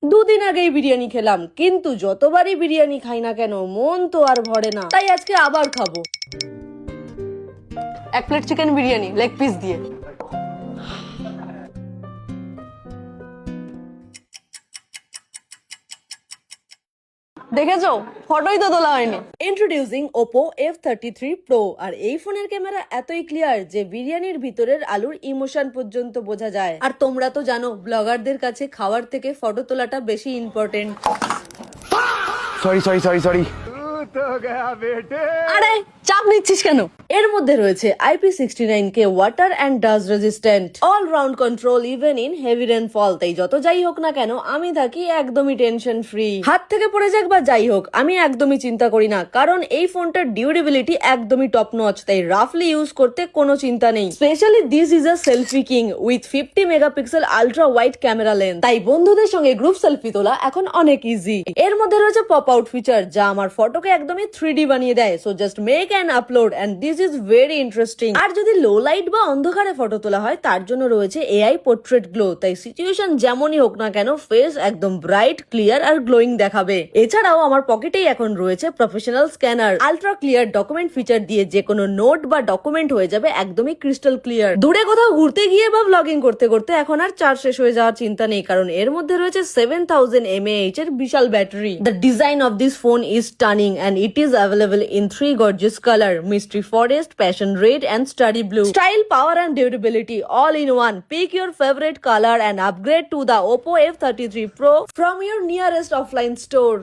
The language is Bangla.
দুদিন আগেই বিরিয়ানি খেলাম, কিন্তু যতবারই বিরিয়ানি খাই না কেন মন তো আর ভরে না। তাই আজকে আবার খাবো 1 plate chicken biryani leg piece দিয়ে। দেখেছো, ফটোই তো তোলা হয়নি। Introducing Oppo F33 Pro। আর এই ফোনের ক্যামেরা এতই ক্লিয়ার যে বিরিয়ানির ভিতরের আলুর ইমোশন পর্যন্ত বোঝা যায়। আর তোমরা তো জানো, ব্লগারদের কাছে খাওয়ার থেকে ফটো তোলাটা বেশি ইম্পর্টেন্ট। সরি আরে চাপ নিচ্ছিস কেন? এর মধ্যে রয়েছে IP69K water and dust resistant, all round control even in heavy rainfall. তাই যত যাই হোক না কেন আমি থাকি একদমই টেনশন ফ্রি। হাত থেকে পড়ে যাক বা যাই হোক, আমি একদমই চিন্তা করি না, কারণ এই ফোনটার ডিউরেবিলিটি একদমই টপ নচ। তাই রাফলি ইউজ করতে কোনো চিন্তা নেই। Specially this is a selfie king with 50 megapixel ultra wide camera lens. তাই বন্ধুদের সঙ্গে গ্রুপ সেলফি তোলা এখন অনেক ইজি। এর মধ্যে রয়েছে পপ আউট ফিচার, যা আমার ফটোকে একদমই 3D বানিয়ে দেয়। So just make an upload and this is very interesting. আর যদি লো লাইট বা অন্ধকারে ফটো তোলা হয়, তার জন্য রয়েছে AI পোর্ট্রেট গ্লো। তাই সিচুয়েশন যেমনই হোক না কেন ফেস একদম ব্রাইট, ক্লিয়ার আর গ্লোয়িং দেখাবে। এছাড়াও আমার পকেটেই এখন রয়েছে professional scanner. Ultra clear document feature দিয়ে যে কোনো নোট বা ডকুমেন্ট হয়ে যাবে একদমই ক্রিস্টাল ক্লিয়ার। দূরে কোথাও ঘুরতে গিয়ে বা ব্লগিং করতে করতে এখন আর চার্জ শেষ হয়ে যাওয়ার চিন্তা নেই, কারণ এর মধ্যে রয়েছে 7000 mAh এর বিশাল battery. The design of this phone is stunning and it is available in 3 gorgeous color: mystery forest, passion red and study blue. Style, power and durability all in one. Pick your favorite color and upgrade to the Oppo F33 Pro from your nearest offline store.